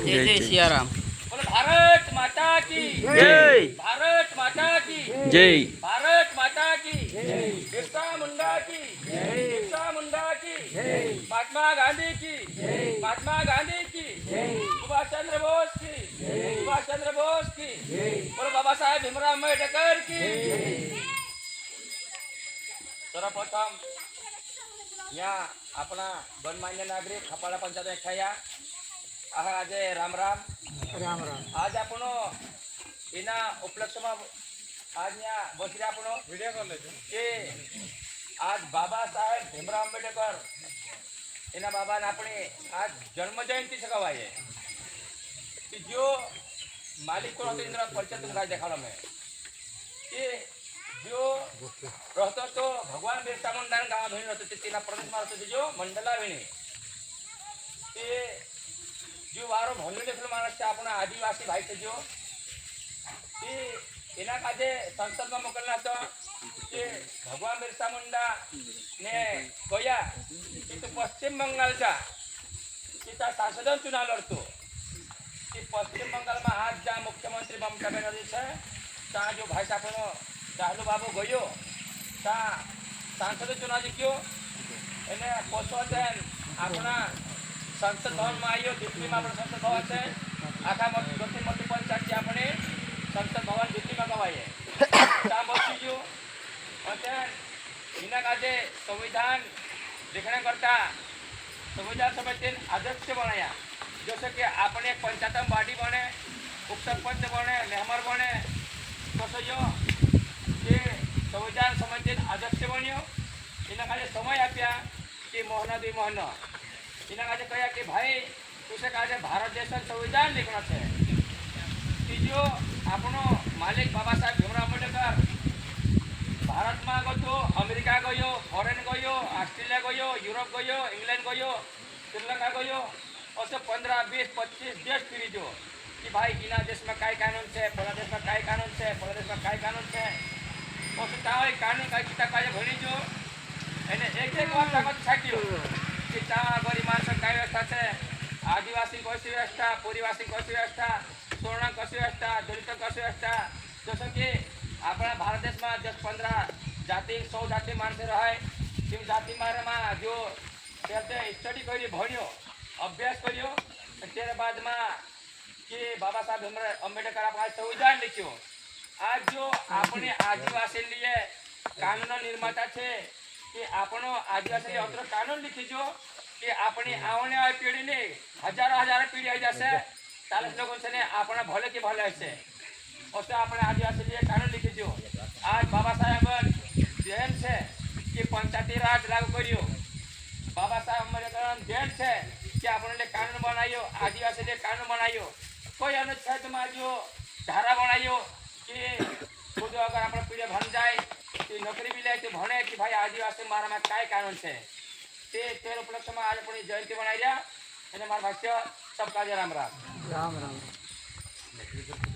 जय जय सियाराम। बोलो भारत माता की जय। भारत माता की जय। भारत माता की बिरसा मुंडा की बिरसा मुंडा की महात्मा गांधी की महात्मा गांधी की सुभाष चंद्र बोस की सुभाष चंद्र बोस की बोलो बाबा साहेब भीमराव अम्बेडकर की सर्वप्रथम या अपना गणमान्य नागरिक खपाड़ा पंचायत छाया आज राम राम राम राम आज आपण એના ઉપલક્ષમાં આજ ત્યાં બસરી આપણો વિડીયો કોલ લેજો કે આજ બાબા સાહેબ ભીમરાવ આંબેડકર એના બાબાને આપણે આજ જન્મ જયંતિ સગાવાય કે જો માલિક को रहते इंदिरा परिचय तुमका देखाड़ा में कि जो रहता तो भगवान बिरसा मुंडा गाँव भेणी रहते तेना प्रदेश में रहते जो मंडला भेणी ते जो वारो भंडे देखलो माणस છે આપણા આદિવાસી ભાઈ છે જો એ એના કાજે સંસદમાં મોકલના હતો કે ભગવાન બિરસા મુંડા ને કયા કે તો પશ્ચિમ બંગાળचा કે તા સાંસદ ચુનાવ લડતો કે પશ્ચિમ બંગાળમાં આજ જા મુખ્યમંત્રી મમતા બેનર્જી છે તા જો ભાઈ આપણો ચાલુ બાબુ ગયો તા સાંસદ ચુનાવ જીત્યો એને પોસોતેન આપણા संसद भवन में आइयो दिल्ली में अपने संसद भवन से आखा मोटी मोटी पंचायत की अपने संसद भवन दिल्ली में गवाए क्या बसी जो इना काजे संविधान लिखने करता संविधान समिति अध्यक्ष बनाया जैसे कि अपने पंचायत बॉडी बने उपसरपंच बने मेहमर बने तो जो ये संविधान समिति अध्यक्ष बनो इना काजे समय आप्या कि महीना 2 महीना इना काजे कहा कि भाई तुसे काजे भारत देश संविधान लिखना है कि जो आपनो मालिक बाबा साहेब भीमराव आंबेडकर भारत में गयो अमेरिका गयो फॉरेन गयो ऑस्ट्रेलिया गयो यूरोप गयो इंग्लैंड गयो श्रीलंका गयो और 15 20 25 देश फिरी जो कि भाई इना देश में काय कानून है फला देश में काय कानून है फला देश में काय कानून है और तावे कानून काय किता काजे भणी जो एने एक बार ताकत छाट्यो कि ता गरीब मानस काय व्यवस्था है आदिवासी कशी व्यवस्था पूर्ववासी कशी व्यवस्था सोना कशी व्यवस्था दलित कशी व्यवस्था जसं की अपना भारत देश में 10-15 जाति 100 जाति मानस रहे तीन जाति में जो स्टडी करी भण्यो अभ्यास कर्यो त्यार बाद में कि बाबा साहेब भीमराव अम्बेडकर अपना संविधान लिख्यो आज जो अपने आदिवासी लिए कानून निर्माता है कि आपनो आदिवासी अंतर कानून लिखी जो कि अपनी आने वाली पीढ़ी ने हजारों पीढ़ी आई जैसे 40 लोगों से ने अपना भले के भले ऐसे और तो अपने आदिवासी लिए कानून लिखी जो आज बाबा साहेब देन से कि पंचायती राज लागू करियो बाबा साहेब अम्बेडकर देन से कि अपने लिए कानून बनाइयो आदिवासी लिए कानून बनाइयो कोई अनुच्छेद में जो धारा बनाइयो कि खुद अगर अपना पीढ़ी बन जाए नौकरी मिले तो भणे कि भाई आदिवासी मारा में काय कानून है ते उपलक्ष्य में आज अपनी जयंती बनाई रहा मारा भाष्य सबका जय राम राम राम राम